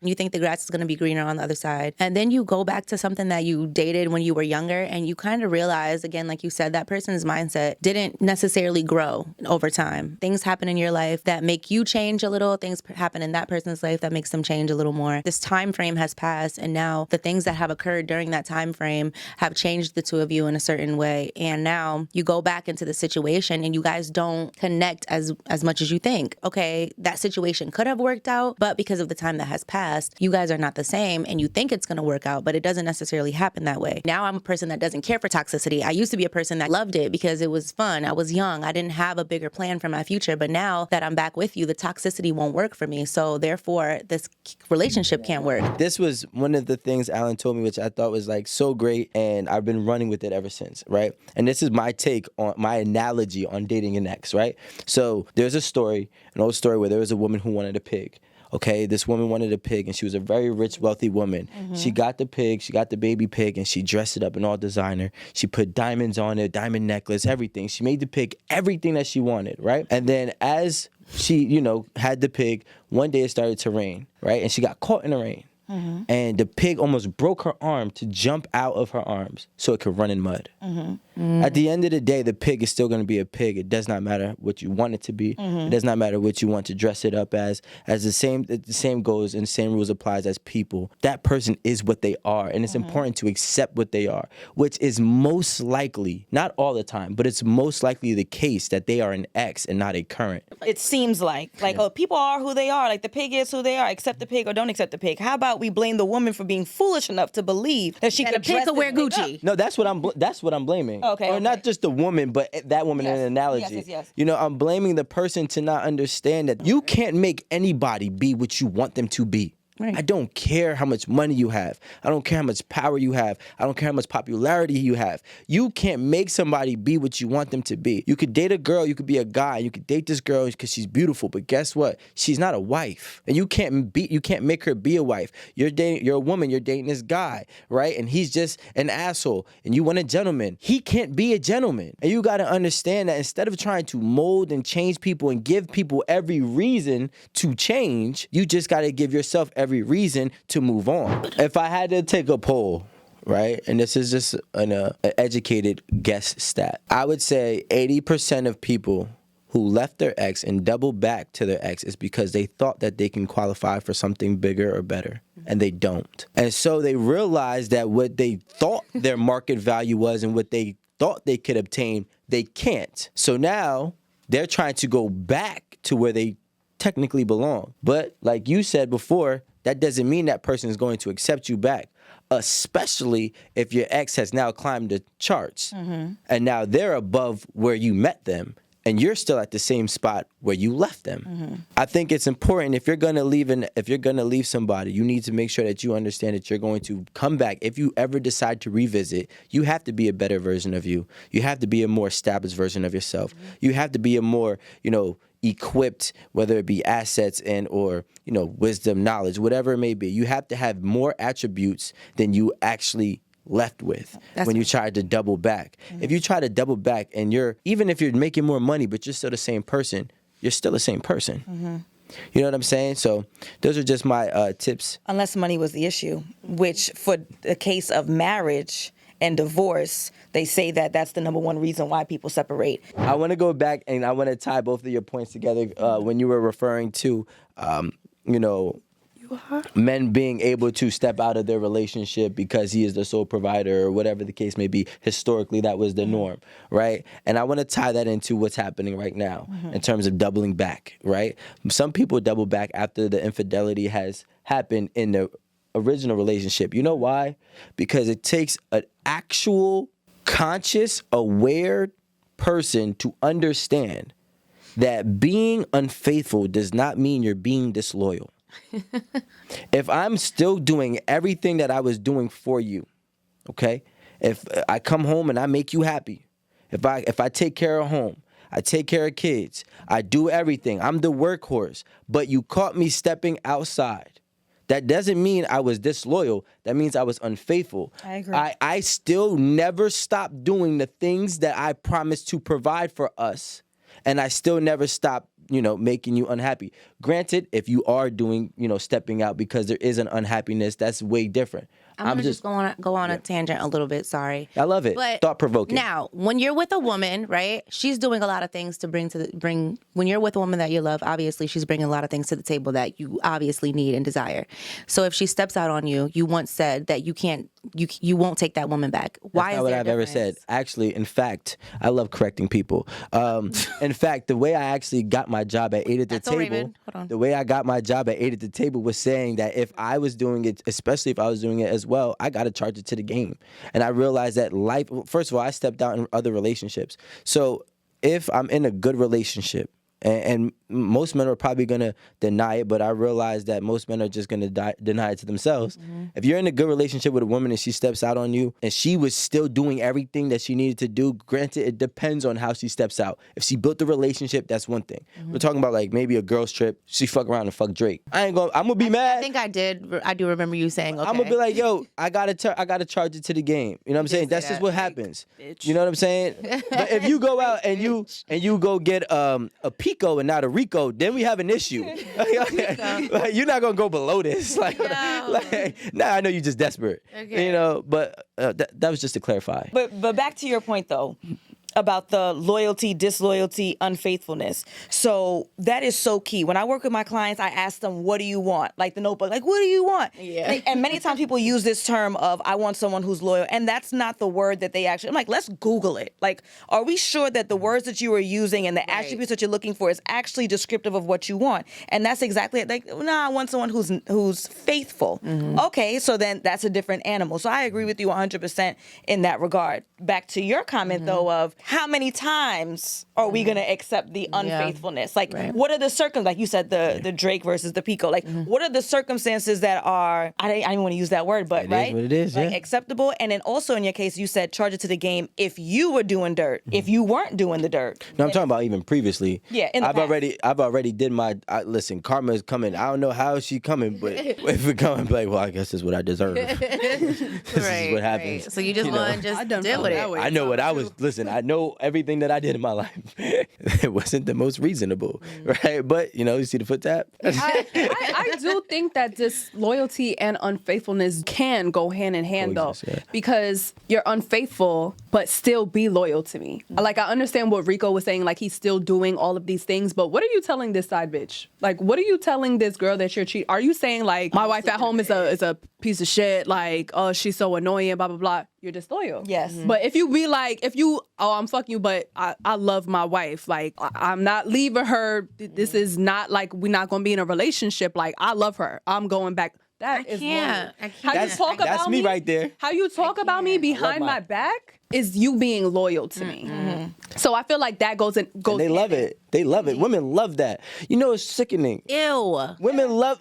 You think the grass is going to be greener on the other side. And then you go back to something that you dated when you were younger and you kind of realize, again, like you said, that person's mindset didn't necessarily grow over time. Things happen in your life that make you change a little. Things happen in that person's life that makes them change a little more. This time frame has passed, and now the things that have occurred during that time frame have changed the two of you in a certain way. And now you go back into the situation and you guys don't connect as much as you think. Okay, that situation could have worked out, but because of the time that has passed, you guys are not the same, and you think it's going to work out, but it doesn't necessarily happen that way. Now I'm a person that doesn't care for toxicity. I used to be a person that loved it because it was fun. I was young. I didn't have a bigger plan for my future, but now that I'm back with you, the toxicity won't work for me. So therefore, this relationship can't work. This was one of the things Alan told me, which I thought was like so great, and I've been running with it ever since, right? And this is my take on my analogy on dating an ex, right? So there's an old story where there was a woman who wanted a pig. Okay, this woman wanted a pig, and she was a very rich, wealthy woman. She got the pig, she got the baby pig, and she dressed it up in all designer. She put diamonds on it, diamond necklace, everything. She made the pig everything that she wanted, right? And then as she, had the pig, one day it started to rain, right? And she got caught in the rain. And the pig almost broke her arm to jump out of her arms so it could run in mud. At the end of the day, the pig is still going to be a pig. It does not matter what you want it to be. It does not matter what you want to dress it up as. The same goes and the same rules applies as people. That person is what they are, and it's important to accept what they are, which is most likely, not all the time, but it's most likely the case that they are an ex and not a current. It seems like, oh, people are who they are. Like the pig is who they are. Accept the pig or don't accept the pig. How about we blame the woman for being foolish enough to believe that she could pig could wear Gucci? No, that's what I'm blaming. Okay. Not just the woman, but that woman in an analogy. Yes. I'm blaming the person to not understand that you can't make anybody be what you want them to be. Right. I don't care how much money you have. I don't care how much power you have. I don't care how much popularity you have. You can't make somebody be what you want them to be. You could date a girl, you could be a guy, you could date this girl because she's beautiful, but guess what? She's not a wife. And you can't make her be a wife. You're a woman, you're dating this guy, right? And he's just an asshole, and you want a gentleman. He can't be a gentleman. And you got to understand that instead of trying to mold and change people and give people every reason to change, you just got to give yourself every reason to move on. If I had to take a poll, right, and this is just an educated guess stat, I would say 80% of people who left their ex and doubled back to their ex is because they thought that they can qualify for something bigger or better, and they don't. And so they realized that what they thought their market value was and what they thought they could obtain, they can't. So now they're trying to go back to where they technically belong. But like you said before, that doesn't mean that person is going to accept you back, especially if your ex has now climbed the charts and now they're above where you met them and you're still at the same spot where you left them. I think it's important if you're gonna leave somebody, you need to make sure that you understand that you're going to come back. If you ever decide to revisit, you have to be a better version of you. You have to be a more established version of yourself. You have to be a more, equipped, whether it be assets and or wisdom, knowledge, whatever it may be. You have to have more attributes than you actually left with when you try to double back. If you try to double back and even if you're making more money but you're still the same person, you're still the same person. You know what I'm saying? So those are just my tips. Unless money was the issue, which for the case of marriage and divorce, they say that that's the number one reason why people separate. I want to go back and I want to tie both of your points together when you were referring to, men being able to step out of their relationship because he is the sole provider or whatever the case may be. Historically, that was the norm, right? And I want to tie that into what's happening right now in terms of doubling back, right? Some people double back after the infidelity has happened in the original relationship. You know why? Because it takes an actual conscious, aware person to understand that being unfaithful does not mean you're being disloyal. If I'm still doing everything that I was doing for you, okay? If I come home and I make you happy, if I take care of home, I take care of kids, I do everything, I'm the workhorse, but you caught me stepping outside, that doesn't mean I was disloyal. That means I was unfaithful. I agree. I still never stopped doing the things that I promised to provide for us. And I still never stopped making you unhappy. Granted, if you are doing, stepping out because there is an unhappiness, that's way different. I'm gonna just go on a tangent a little bit. Sorry. I love it. But thought-provoking. Now, when you're with a woman, right? She's doing a lot of things to bring. When you're with a woman that you love, obviously she's bringing a lot of things to the table that you obviously need and desire. So if she steps out on you, you once said that you won't take that woman back. Why? That's not what I've ever said. Actually, in fact, I love correcting people. In fact, the way I actually got my job at 8 at the table, the way I got my job at 8 at the table was saying that if I was doing it, especially if I was doing it as well, I got to charge it to the game. And I realized that life, first of all, I stepped out in other relationships. So if I'm in a good relationship, and most men are probably going to deny it, but I realize that most men are just going to deny it to themselves. If you're in a good relationship with a woman and she steps out on you and she was still doing everything that she needed to do, granted, it depends on how she steps out. If she built the relationship, that's one thing. We're talking about like maybe a girl's trip. She fuck around and fuck Drake. I'm going to be mad. I think I did. I do remember you saying, okay. I'm going to be like, yo, I got to charge it to the game. You know what I'm saying? That's just what happens. Bitch. You know what I'm saying? But if you go out and you go get a Pico and not a Rico, then we have an issue. Like, you're not gonna go below this. Nah, I know you're just desperate. Okay. But that was just to clarify. But back to your point though, about the loyalty, disloyalty, unfaithfulness. So that is so key. When I work with my clients, I ask them, what do you want? Like the notebook, like, what do you want? Yeah. And many times people use this term of, I want someone who's loyal. And that's not the word that they actually, I'm like, let's Google it. Like, are we sure that the words that you are using and the attributes that you're looking for is actually descriptive of what you want? And that's exactly it. Like, I want someone who's faithful. Okay, so then that's a different animal. So I agree with you 100% in that regard. Back to your comment though of, how many times are we going to accept the unfaithfulness? Like, what are the circumstances? Like you said, the Drake versus the Pico. Like, what are the circumstances that are, I don't want to use that word, but it is what it is, like acceptable? And then also in your case, you said charge it to the game if you were doing dirt, if you weren't doing the dirt. No, I'm talking about even previously. Yeah, I've already did my, listen, karma is coming. I don't know how she's coming, but if it coming, like, well, I guess this is what I deserve. This is what happens. Right. So you just want to just deal with it. I know what I was, listen, I know everything that I did in my life. It wasn't the most reasonable, right? But, you see the foot tap? I do think that disloyalty and unfaithfulness can go hand in hand, though. Because you're unfaithful, but still be loyal to me. Like, I understand what Rico was saying, like, he's still doing all of these things, but what are you telling this side bitch? Like, what are you telling this girl that you're cheating? Are you saying, like, my wife at home is a piece of shit, like, oh, she's so annoying, blah, blah, blah? You're disloyal. Yes. But if you be like, I'm fucking you, but I love my wife. Like, I'm not leaving her. This is not like we're not going to be in a relationship. Like, I love her. I'm going back. I can't. How you talk about that's me right there. How you talk about me behind my back is you being loyal to me. So I feel like that goes. And they love it. They love it. Women love that. It's sickening. Ew. Women love.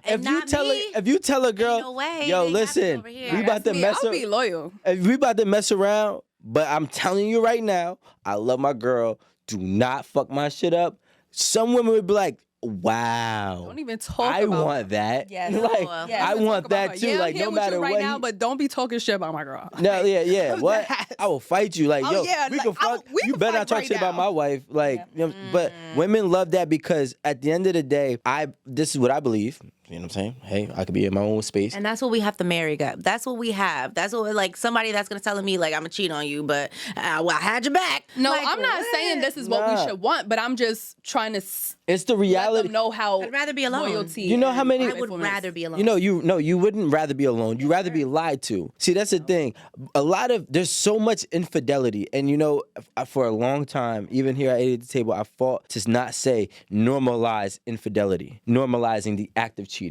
If you tell a girl, no way, yo, listen, we about to mess I'll up. be loyal. If we about to mess around, but I'm telling you right now, I love my girl. Do not fuck my shit up. Some women would be like, wow. Don't even talk I about want that. Yes. I want that too. Yeah, like, no matter right what. now, but don't be talking shit about my girl. No, yeah. What? I will fight you. Like, yo, yeah, we like, can fuck. You can better fight not talk right shit about now. my wife. Like, but women love that because at the end of the day, this is what I believe. You know what I'm saying? Hey, I could be in my own space. And that's what we have to marry, guys. That's what we have. That's what, like, somebody that's going to tell me, like, I'm going to cheat on you, but I had your back. No, like, I'm not saying this is what we should want, but I'm just trying to it's the reality. let them know how I'd rather be alone. Loyalty. You know how many? I would rather be alone. You wouldn't rather be alone. You'd rather be lied to. See, that's the thing. There's so much infidelity. And, for a long time, even here at 8 at the table, I fought to not say normalize infidelity, normalizing the act of cheating.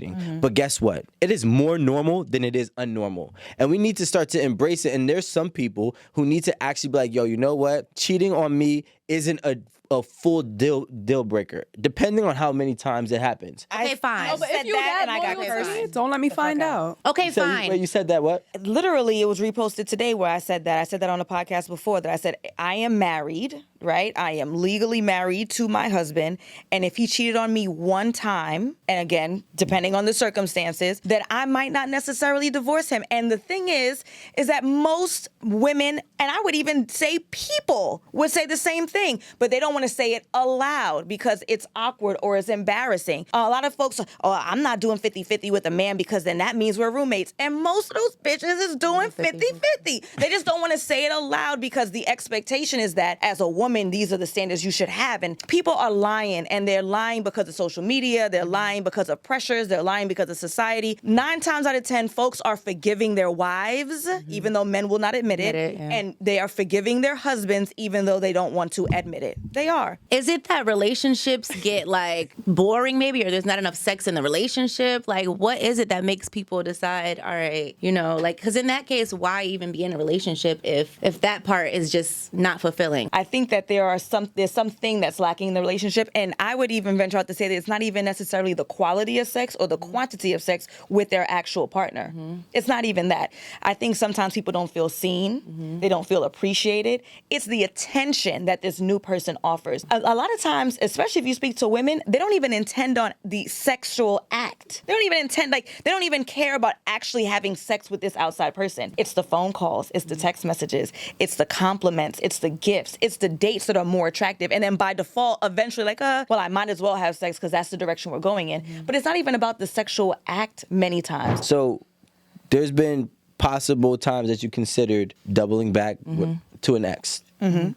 But guess what? It is more normal than it is unnormal. And we need to start to embrace it. And there's some people who need to actually be like, yo, you know what? Cheating on me isn't a full deal breaker, depending on how many times it happens. Okay, fine. No, but said if you that that and I got loyalty, cursed. don't let me find out. Okay, So fine. you said that what? Literally, it was reposted today where I said that. I said that on a podcast before, that I said, I am married, right? I am legally married to my husband. And if he cheated on me one time, and again, depending on the circumstances, that I might not necessarily divorce him. And the thing is that most women, and I would even say people, would say the same thing, but they don't want want to say it aloud because it's awkward or it's embarrassing. A lot of folks, I'm not doing 50-50 with a man because then that means we're roommates. And most of those bitches is doing 50-50. They just don't want to say it aloud because the expectation is that as a woman, these are the standards you should have. And people are lying, and they're lying because of social media. They're lying because of pressures. They're lying because of society. 9 times out of 10, folks are forgiving their wives, even though men will not admit it. And they are forgiving their husbands, even though they don't want to admit it. They are. Is it that relationships get like boring maybe, or there's not enough sex in the relationship? Like, what is it that makes people decide, all right, you know, like, because in that case, why even be in a relationship if that part is just not fulfilling? I think that there's something that's lacking in the relationship, and I would even venture out to say that it's not even necessarily the quality of sex or the quantity of sex with their actual partner. It's not even that. I think sometimes people don't feel seen. They don't feel appreciated. It's the attention that this new person offers. A lot of times, especially if you speak to women, they don't even intend on the sexual act. They don't even intend, like, they don't even care about actually having sex with this outside person. It's the phone calls. It's the text messages. It's the compliments. It's the gifts. It's the dates that are more attractive. And then by default, eventually, like, well, I might as well have sex because that's the direction we're going in. But it's not even about the sexual act many times. So there's been possible times that you considered doubling back to an ex.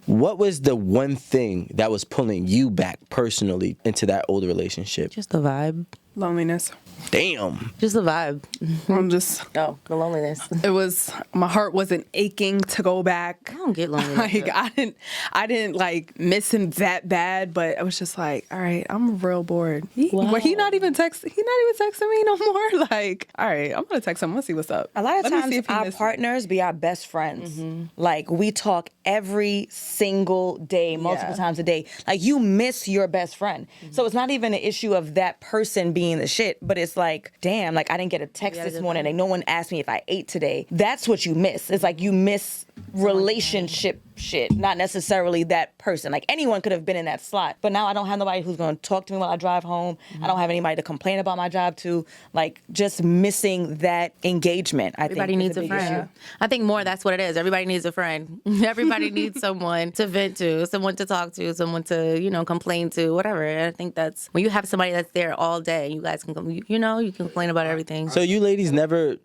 What was the one thing that was pulling you back personally into that old relationship? Just the vibe. Loneliness. Damn. Just the vibe. I'm just. Oh, the loneliness. It was, my heart wasn't aching to go back. I don't get lonely. Like, I didn't like miss him that bad, but I was just like, all right, I'm real bored. He not even texting me no more. Like, all right, I'm gonna text him. I'm gonna see what's up. A lot of Let me see times if he our missed me. partners be our best friends. Like, we talk every single day, multiple times a day. Like, you miss your best friend. So it's not even an issue of that person being the shit, but it's like, damn, like, I didn't get a text this morning and no one asked me if I ate today. That's what you miss. It's like you miss relationship shit, not necessarily that person. Like, anyone could have been in that slot, but now I don't have nobody who's going to talk to me while I drive home. I don't have anybody to complain about my job to. Like, just missing that engagement. Everybody needs a friend. I think more that's what it is. Everybody needs a friend. Everybody needs someone to vent to, someone to talk to, someone to, you know, complain to, whatever. And I think that's when you have somebody that's there all day. You guys can, you know, you can complain about everything. So you ladies never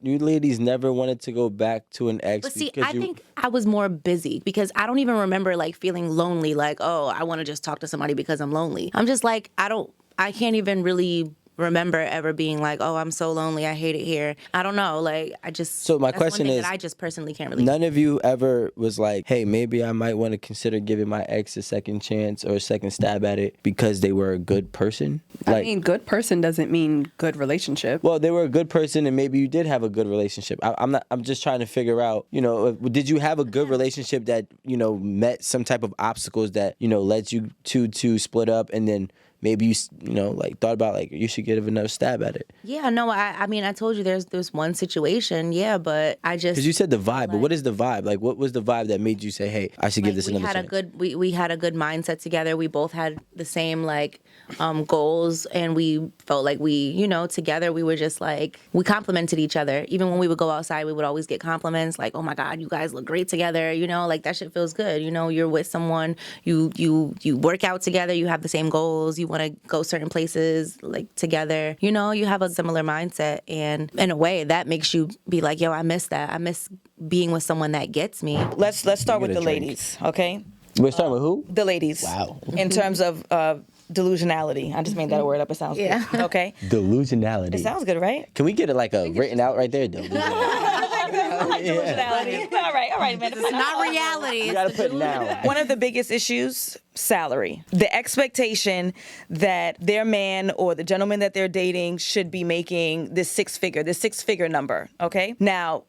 wanted to go back to an ex. But see, I think I was more busy because I don't even remember like feeling lonely. Like, oh, I want to just talk to somebody because I'm lonely. I'm just like, I can't even really remember ever being like, oh, I'm so lonely, I hate it here. I don't know, like, So my question is, that I just personally can't really. None of you ever was like, hey, maybe I might want to consider giving my ex a second chance or a second stab at it because they were a good person? Like, I mean, good person doesn't mean good relationship. Well, they were a good person and maybe you did have a good relationship. I'm just trying to figure out, you know, did you have a good relationship that, you know, met some type of obstacles that, you know, led you to split up, and then maybe you know, like, thought about, like, you should give another stab at it? Yeah, no, I mean, I told you there's one situation, yeah, but I just... Because you said the vibe, but what is the vibe? Like, what was the vibe that made you say, hey, I should give this another chance? We had a good mindset together. We both had the same, like, goals, and we felt like we, you know, together we were just, like, we complimented each other. Even when we would go outside, we would always get compliments, like, oh my God, you guys look great together, you know, like, that shit feels good. You know, you're with someone, you work out together, you have the same goals, you want to go certain places like together, you know, you have a similar mindset, and in a way that makes you be like, yo, I miss that. I miss being with someone that gets me. Let's start with the ladies, okay? We're starting with who? The ladies. Wow. In terms of delusionality. I just made that word up. It sounds good. Okay? Delusionality. It sounds good, right? Can we get it like a written out right there? I like delusionality. All right, man. It's not reality. You gotta put now. One of the biggest issues, salary. The expectation that their man or the gentleman that they're dating should be making this six figure number, okay? Now,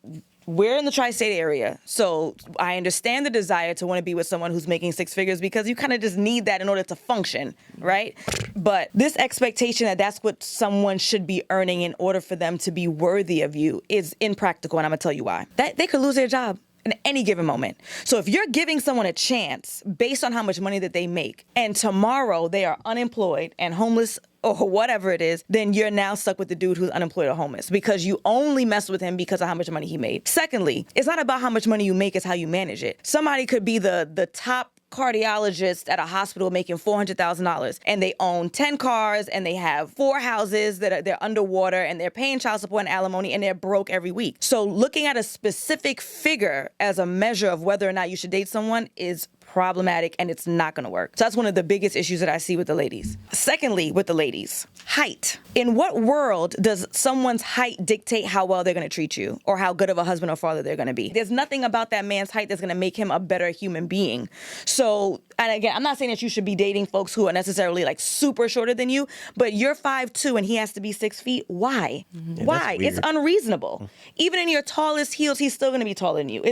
we're in the tri-state area, so I understand the desire to want to be with someone who's making six figures because you kind of just need that in order to function, right? But this expectation that that's what someone should be earning in order for them to be worthy of you is impractical, and I'm going to tell you why. That they could lose their job in any given moment. So if you're giving someone a chance based on how much money that they make, and tomorrow they are unemployed and homeless or whatever it is, then you're now stuck with the dude who's unemployed or homeless because you only messed with him because of how much money he made. Secondly, it's not about how much money you make, it's how you manage it. Somebody could be the top cardiologist at a hospital making $400,000 and they own 10 cars and they have 4 houses that they're underwater and they're paying child support and alimony and they're broke every week. So looking at a specific figure as a measure of whether or not you should date someone is problematic, and it's not going to work. So that's one of the biggest issues that I see with the ladies. Secondly, with the ladies, height. In what world does someone's height dictate how well they're going to treat you or how good of a husband or father they're going to be? There's nothing about that man's height that's going to make him a better human being. So, and again, I'm not saying that you should be dating folks who are necessarily like super shorter than you, but you're 5'2" and he has to be 6 feet. Why? Yeah, why? It's unreasonable. Even in your tallest heels, he's still going to be taller than you.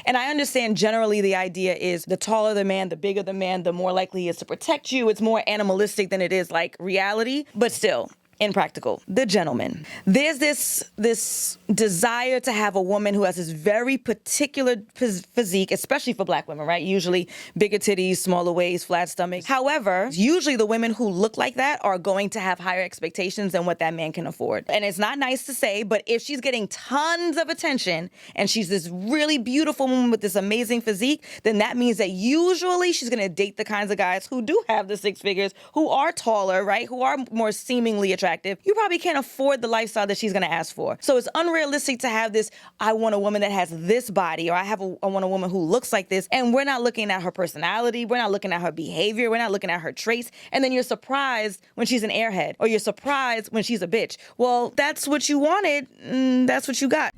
And I understand generally the idea is the taller the man, the bigger the man, the more likely he is to protect you. It's more animalistic than it is like reality, but still impractical. The gentleman. There's this desire to have a woman who has this very particular physique, especially for Black women, right? Usually bigger titties, smaller waist, flat stomach. However, usually the women who look like that are going to have higher expectations than what that man can afford. And it's not nice to say, but if she's getting tons of attention and she's this really beautiful woman with this amazing physique, then that means that usually she's going to date the kinds of guys who do have the 6 figures, who are taller, right? Who are more seemingly attractive. You probably can't afford the lifestyle that she's going to ask for. So it's unrealistic to have this, I want a woman that has this body, or I want a woman who looks like this, and we're not looking at her personality, we're not looking at her behavior, we're not looking at her traits, and then you're surprised when she's an airhead, or you're surprised when she's a bitch. Well, that's what you wanted, that's what you got.